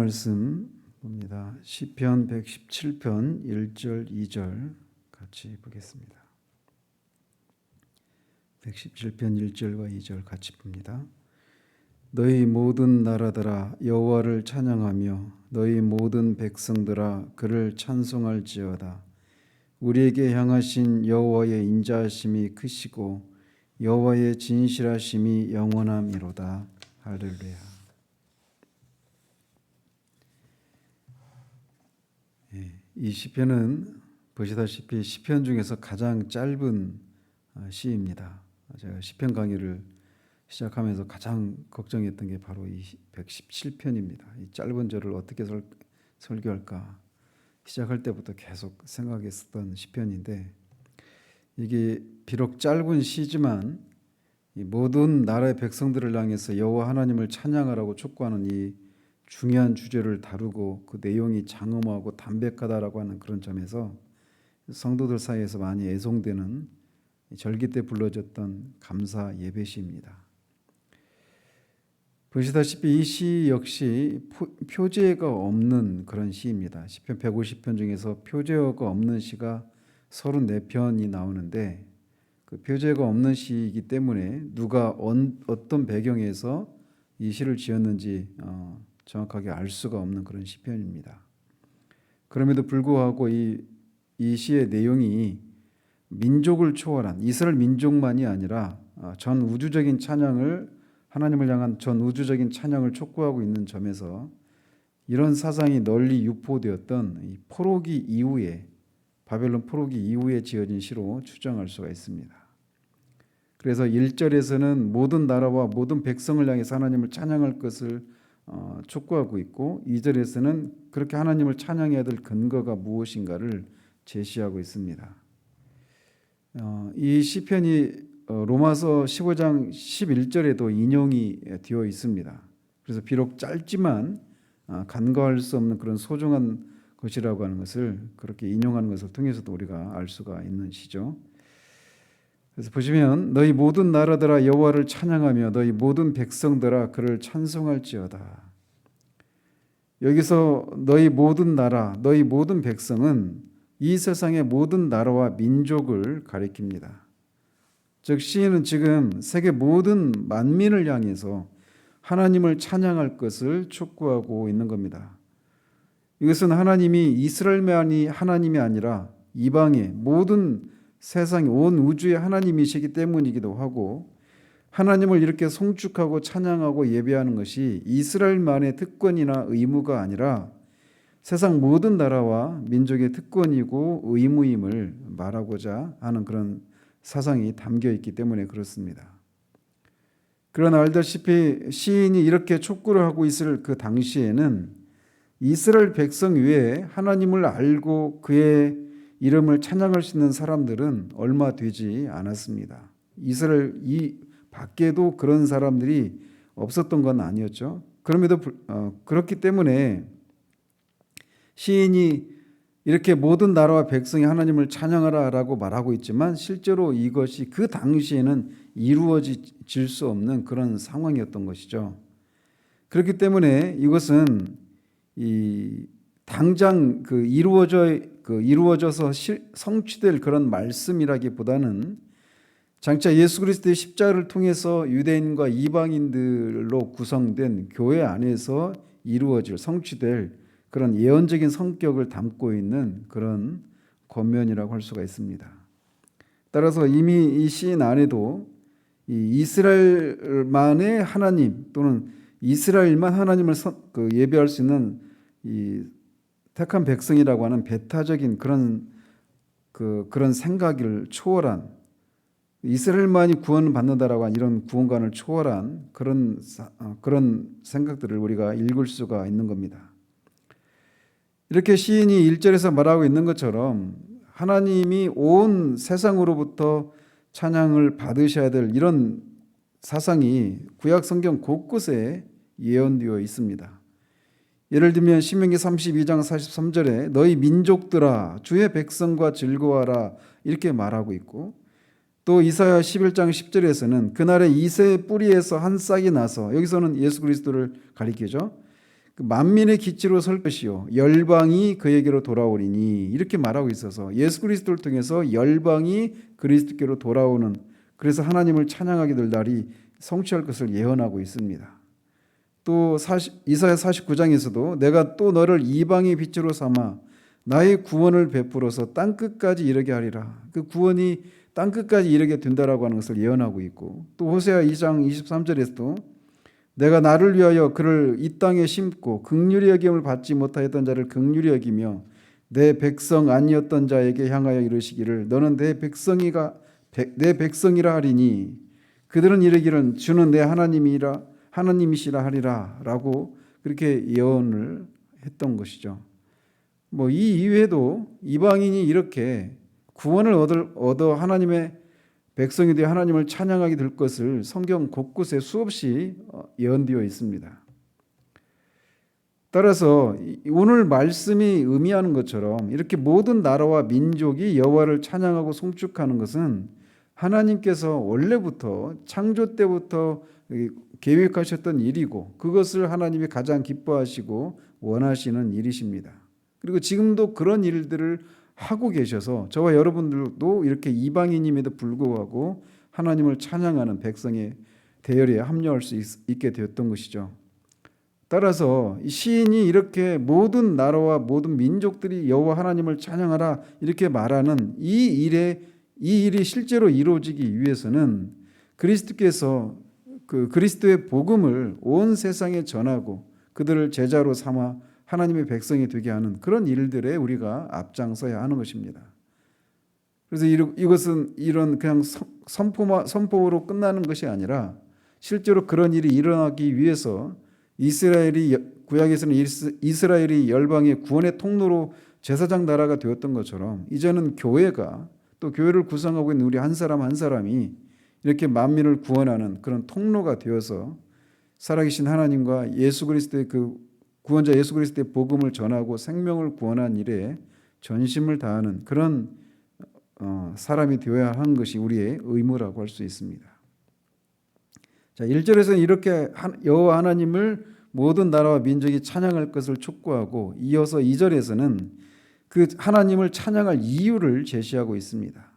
말씀 봅니다. 시편 117편 1절 2절 같이 보겠습니다. 117편 1절과 2절 같이 봅니다. 너희 모든 나라들아 여호와를 찬양하며 너희 모든 백성들아 그를 찬송할지어다. 우리에게 향하신 여호와의 인자하심이 크시고 여호와의 진실하심이 영원함이로다. 할렐루야. 이 시편은 보시다시피 시편 중에서 가장 짧은 시입니다. 제가 시편 강의를 시작하면서 가장 걱정했던 게 바로 이 117편입니다. 이 짧은 절을 어떻게 설교할까 시작할 때부터 계속 생각했었던 시편인데, 이게 비록 짧은 시지만 이 모든 나라의 백성들을 향해서 여호와 하나님을 찬양하라고 촉구하는 이 중요한 주제를 다루고 그 내용이 장엄하고 담백하다라고 하는 그런 점에서 성도들 사이에서 많이 애송되는 절기 때 불러졌던 감사 예배시입니다. 보시다시피 이 시 역시 표제가 없는 그런 시입니다. 시편 150편 중에서 표제어가 없는 시가 34편이 나오는데, 그 표제가 없는 시이기 때문에 누가 어떤 배경에서 이 시를 지었는지 정확하게 알 수가 없는 그런 시편입니다. 그럼에도 불구하고 이 시의 내용이 민족을 초월한 이스라엘 민족만이 아니라 전 우주적인 찬양을, 하나님을 향한 전 우주적인 찬양을 촉구하고 있는 점에서 이런 사상이 널리 유포되었던 이 포로기 이후에, 바벨론 포로기 이후에 지어진 시로 추정할 수가 있습니다. 그래서 1절에서는 모든 나라와 모든 백성을 향해서 하나님을 찬양할 것을 촉구하고 있고, 2절에서는 그렇게 하나님을 찬양해야 될 근거가 무엇인가를 제시하고 있습니다. 이 시편이 로마서 15장 11절에도 인용이 되어 있습니다. 그래서 비록 짧지만 간과할 수 없는 그런 소중한 것이라고 하는 것을, 그렇게 인용하는 것을 통해서도 우리가 알 수가 있는 시죠. 그래서 보시면 너희 모든 나라들아 여호와를 찬양하며 너희 모든 백성들아 그를 찬송할지어다. 여기서 너희 모든 나라, 너희 모든 백성은 이 세상의 모든 나라와 민족을 가리킵니다. 즉 시인은 지금 세계 모든 만민을 향해서 하나님을 찬양할 것을 촉구하고 있는 겁니다. 이것은 하나님이 이스라엘만이 하나님이 아니라 이방의 모든 세상 온 우주의 하나님이시기 때문이기도 하고, 하나님을 이렇게 송축하고 찬양하고 예배하는 것이 이스라엘만의 특권이나 의무가 아니라 세상 모든 나라와 민족의 특권이고 의무임을 말하고자 하는 그런 사상이 담겨 있기 때문에 그렇습니다. 그러나 알다시피 시인이 이렇게 촉구를 하고 있을 그 당시에는 이스라엘 백성 외에 하나님을 알고 그의 이름을 찬양할 수 있는 사람들은 얼마 되지 않았습니다. 이스라엘 이 밖에도 그런 사람들이 없었던 건 아니었죠. 그럼에도 그렇기 때문에 시인이 이렇게 모든 나라와 백성이 하나님을 찬양하라라고 말하고 있지만 실제로 이것이 그 당시에는 이루어질 수 없는 그런 상황이었던 것이죠. 그렇기 때문에 이것은 당장 이루어져서 성취될 그런 말씀이라기보다는 장차 예수 그리스도의 십자가를 통해서 유대인과 이방인들로 구성된 교회 안에서 이루어질, 성취될 그런 예언적인 성격을 담고 있는 그런 권면이라고 할 수가 있습니다. 따라서 이미 이 시인 안에도 이 이스라엘만의 하나님 또는 이스라엘만 하나님을 예배할 수 있는 이 택한 백성이라고 하는 배타적인 그런 생각을 초월한, 이스라엘만이 구원받는다라고 하는 이런 구원관을 초월한 그런 생각들을 우리가 읽을 수가 있는 겁니다. 이렇게 시인이 1절에서 말하고 있는 것처럼 하나님이 온 세상으로부터 찬양을 받으셔야 될 이런 사상이 구약 성경 곳곳에 예언되어 있습니다. 예를 들면 신명기 32장 43절에 너희 민족들아 주의 백성과 즐거워하라 이렇게 말하고 있고, 또 이사야 11장 10절에서는 그날에 이새의 뿌리에서 한 싹이 나서, 여기서는 예수 그리스도를 가리키죠. 그 만민의 기치로 설 것이요 열방이 그에게로 돌아오리니 이렇게 말하고 있어서 예수 그리스도를 통해서 열방이 그리스도께로 돌아오는, 그래서 하나님을 찬양하게 될 날이 성취할 것을 예언하고 있습니다. 또 이사야 49장에서도 내가 또 너를 이방의 빛으로 삼아 나의 구원을 베풀어서 땅끝까지 이르게 하리라. 그 구원이 땅끝까지 이르게 된다라고 하는 것을 예언하고 있고, 또 호세아 2장 23절에서도 내가 나를 위하여 그를 이 땅에 심고 긍휼히 여김을 받지 못하였던 자를 긍휼히 여기며 내 백성 아니었던 자에게 향하여 이르시기를 너는 내 백성이라 하리니 그들은 이르기를 주는 내 하나님이시라 하리라 라고 그렇게 예언을 했던 것이죠. 이 이외에도 이방인이 이렇게 구원을 얻어 하나님의 백성이 되어 하나님을 찬양하게 될 것을 성경 곳곳에 수없이 예언되어 있습니다. 따라서 오늘 말씀이 의미하는 것처럼 이렇게 모든 나라와 민족이 여호와를 찬양하고 송축하는 것은 하나님께서 원래부터 창조 때부터 계획하셨던 일이고 그것을 하나님이 가장 기뻐하시고 원하시는 일이십니다. 그리고 지금도 그런 일들을 하고 계셔서 저와 여러분들도 이렇게 이방인임에도 불구하고 하나님을 찬양하는 백성의 대열에 합류할 수 있게 되었던 것이죠. 따라서 시인이 이렇게 모든 나라와 모든 민족들이 여호와 하나님을 찬양하라 이렇게 말하는 이 일이 실제로 이루어지기 위해서는 그리스도께서 그 그리스도의 복음을 온 세상에 전하고 그들을 제자로 삼아 하나님의 백성이 되게 하는 그런 일들에 우리가 앞장서야 하는 것입니다. 그래서 이것은 이런 그냥 선포로 끝나는 것이 아니라 실제로 그런 일이 일어나기 위해서 구약에서는 이스라엘이 열방의 구원의 통로로 제사장 나라가 되었던 것처럼 이제는 교회가 또 교회를 구성하고 있는 우리 한 사람 한 사람이 이렇게 만민을 구원하는 그런 통로가 되어서 살아계신 하나님과 예수 그리스도의 구원자 예수 그리스도의 복음을 전하고 생명을 구원한 일에 전심을 다하는 그런 사람이 되어야 하는 것이 우리의 의무라고 할 수 있습니다. 자, 1절에서는 이렇게 여호와 하나님을 모든 나라와 민족이 찬양할 것을 촉구하고 이어서 2절에서는 그 하나님을 찬양할 이유를 제시하고 있습니다.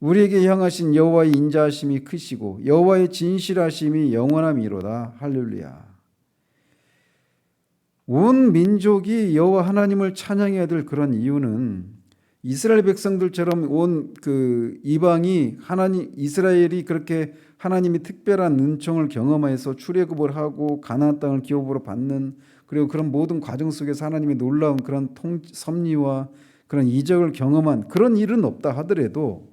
우리에게 향하신 여호와의 인자하심이 크시고 여호와의 진실하심이 영원함이로다. 할렐루야. 온 민족이 여호와 하나님을 찬양해야 될 그런 이유는 이스라엘 백성들처럼 온 이방이 이스라엘이 그렇게 하나님이 특별한 은총을 경험해서 출애굽을 하고 가나안 땅을 기업으로 받는, 그리고 그런 모든 과정 속에서 하나님의 놀라운 그런 섭리와 그런 이적을 경험한 그런 일은 없다 하더라도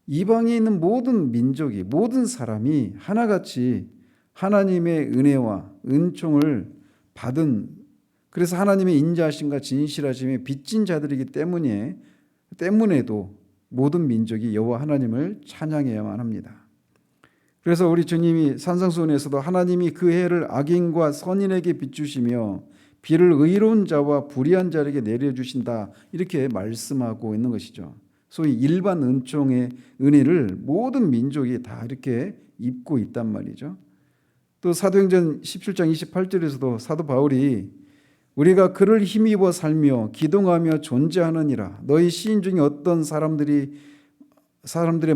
이방에 있는 모든 민족이 모든 사람이 하나같이 하나님의 은혜와 은총을 받은, 그래서 하나님의 인자하심과 진실하심에 빚진 자들이기 때문에도 모든 민족이 여호와 하나님을 찬양해야만 합니다. 그래서 우리 주님이 산상수훈에서도 하나님이 그 해를 악인과 선인에게 비추시며 비를 의로운 자와 불의한 자에게 내려주신다 이렇게 말씀하고 있는 것이죠. 소위 일반 은총의 은혜를 모든 민족이 다 이렇게 입고 있단 말이죠. 또 사도행전 17장 28절에서도 사도 바울이 우리가 그를 힘입어 살며 기동하며 존재하느니라. 너희 시인 중에 어떤 사람들의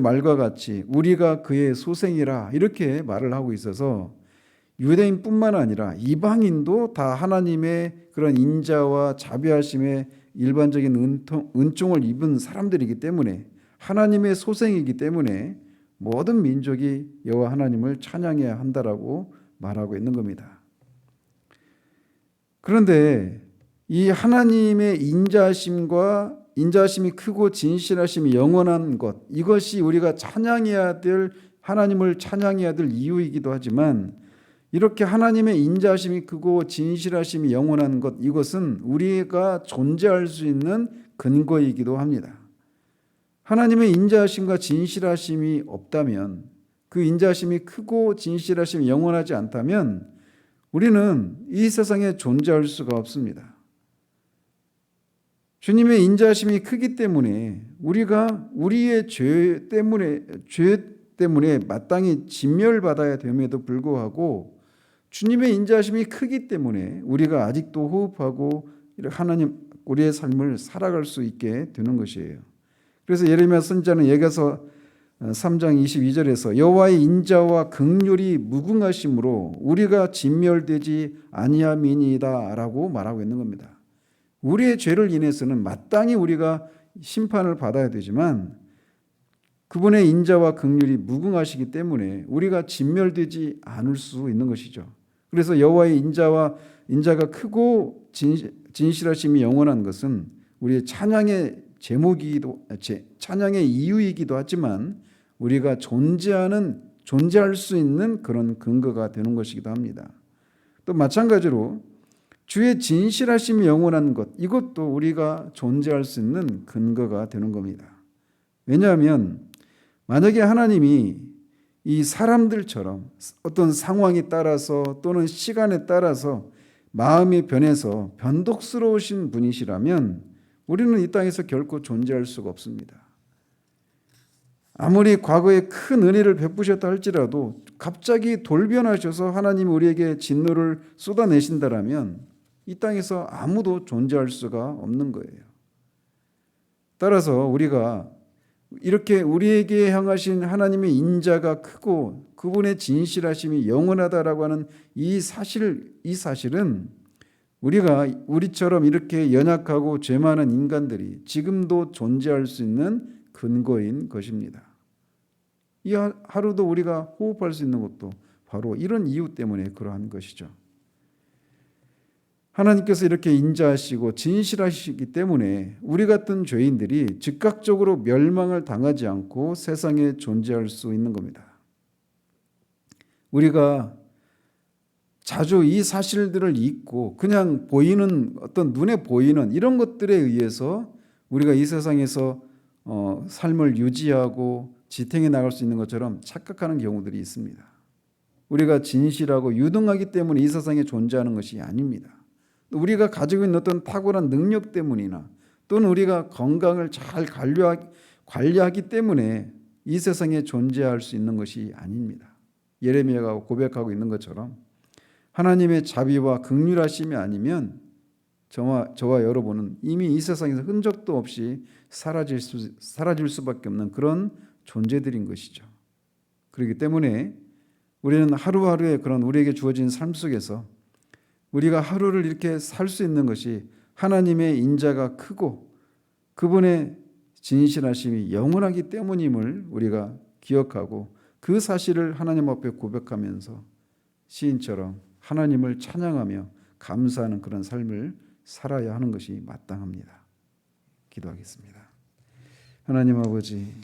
말과 같이 우리가 그의 소생이라 이렇게 말을 하고 있어서 유대인뿐만 아니라 이방인도 다 하나님의 그런 인자와 자비하심의 일반적인 은총을 입은 사람들이기 때문에 하나님의 소생이기 때문에 모든 민족이 여호와 하나님을 찬양해야 한다라고 말하고 있는 겁니다. 그런데 이 하나님의 인자하심이 크고 진실하심이 영원한 것, 이것이 우리가 하나님을 찬양해야 될 이유이기도 하지만 이렇게 하나님의 인자하심이 크고 진실하심이 영원한 것, 이것은 우리가 존재할 수 있는 근거이기도 합니다. 하나님의 인자하심과 진실하심이 없다면, 그 인자하심이 크고 진실하심이 영원하지 않다면 우리는 이 세상에 존재할 수가 없습니다. 주님의 인자하심이 크기 때문에 우리가 우리의 죄 때문에 마땅히 진멸받아야 됨에도 불구하고 주님의 인자하심이 크기 때문에 우리가 아직도 호흡하고 하나님 우리의 삶을 살아갈 수 있게 되는 것이에요. 그래서 예레미야 선지자는 여기서 3장 22절에서 여호와의 인자와 긍휼이 무궁하심으로 우리가 진멸되지 아니함이니이다라고 말하고 있는 겁니다. 우리의 죄를 인해서는 마땅히 우리가 심판을 받아야 되지만 그분의 인자와 긍휼이 무궁하시기 때문에 우리가 진멸되지 않을 수 있는 것이죠. 그래서 여호와의 인자가 크고 진실하심이 영원한 것은 우리의 찬양의 찬양의 이유이기도 하지만 우리가 존재할 수 있는 그런 근거가 되는 것이기도 합니다. 또 마찬가지로 주의 진실하심이 영원한 것, 이것도 우리가 존재할 수 있는 근거가 되는 겁니다. 왜냐하면 만약에 하나님이 이 사람들처럼 어떤 상황에 따라서 또는 시간에 따라서 마음이 변해서 변덕스러우신 분이시라면 우리는 이 땅에서 결코 존재할 수가 없습니다. 아무리 과거에 큰 은혜를 베푸셨다 할지라도 갑자기 돌변하셔서 하나님이 우리에게 진노를 쏟아내신다라면 이 땅에서 아무도 존재할 수가 없는 거예요. 따라서 우리가 이렇게 우리에게 향하신 하나님의 인자가 크고 그분의 진실하심이 영원하다라고 하는 이 사실은 우리처럼 이렇게 연약하고 죄 많은 인간들이 지금도 존재할 수 있는 근거인 것입니다. 이 하루도 우리가 호흡할 수 있는 것도 바로 이런 이유 때문에 그러한 것이죠. 하나님께서 이렇게 인자하시고 진실하시기 때문에 우리 같은 죄인들이 즉각적으로 멸망을 당하지 않고 세상에 존재할 수 있는 겁니다. 우리가 자주 이 사실들을 잊고 그냥 보이는 어떤 눈에 보이는 이런 것들에 의해서 우리가 이 세상에서 삶을 유지하고 지탱해 나갈 수 있는 것처럼 착각하는 경우들이 있습니다. 우리가 진실하고 유능하기 때문에 이 세상에 존재하는 것이 아닙니다. 우리가 가지고 있는 어떤 탁월한 능력 때문이나 또는 우리가 건강을 잘 관리하기 때문에 이 세상에 존재할 수 있는 것이 아닙니다. 예레미야가 고백하고 있는 것처럼 하나님의 자비와 긍휼하심이 아니면 저와 여러분은 이미 이 세상에서 흔적도 없이 사라질 수밖에 없는 그런 존재들인 것이죠. 그렇기 때문에 우리는 하루하루의 그런 우리에게 주어진 삶 속에서 우리가 하루를 이렇게 살 수 있는 것이 하나님의 인자가 크고 그분의 진실하심이 영원하기 때문임을 우리가 기억하고 그 사실을 하나님 앞에 고백하면서 시인처럼 하나님을 찬양하며 감사하는 그런 삶을 살아야 하는 것이 마땅합니다. 기도하겠습니다. 하나님 아버지,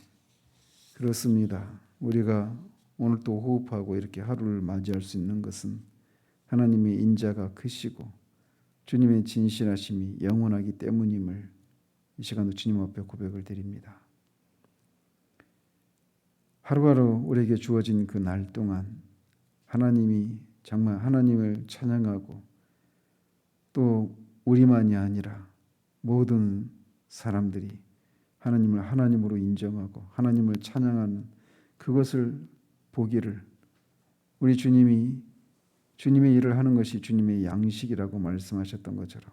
그렇습니다. 우리가 오늘 또 호흡하고 이렇게 하루를 맞이할 수 있는 것은 하나님의 인자가 크시고 주님의 진실하심이 영원하기 때문임을 이 시간도 주님 앞에 고백을 드립니다. 하루하루 우리에게 주어진 그 날 동안 하나님이 정말 하나님을 찬양하고 또 우리만이 아니라 모든 사람들이 하나님을 하나님으로 인정하고 하나님을 찬양하는 그것을 보기를 우리 주님의 일을 하는 것이 주님의 양식이라고 말씀하셨던 것처럼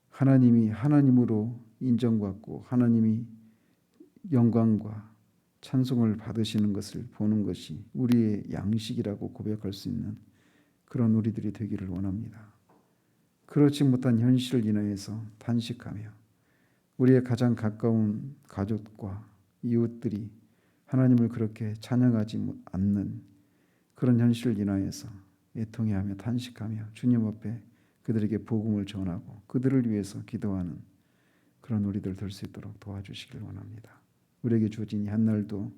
하나님이 하나님으로 인정받고 하나님이 영광과 찬송을 받으시는 것을 보는 것이 우리의 양식이라고 고백할 수 있는 그런 우리들이 되기를 원합니다. 그렇지 못한 현실을 인하여서 탄식하며 우리의 가장 가까운 가족과 이웃들이 하나님을 그렇게 찬양하지 않는 그런 현실을 인하여서 애통해하며 탄식하며 주님 앞에 그들에게 복음을 전하고 그들을 위해서 기도하는 그런 우리들 될 수 있도록 도와주시길 원합니다. 우리에게 주어진 이 한날도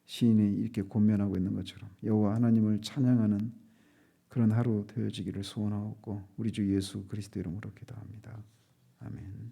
시인이 이렇게 권면하고 있는 것처럼 여호와 하나님을 찬양하는 그런 하루 되어지기를 소원하고 우리 주 예수 그리스도 이름으로 기도합니다. 아멘.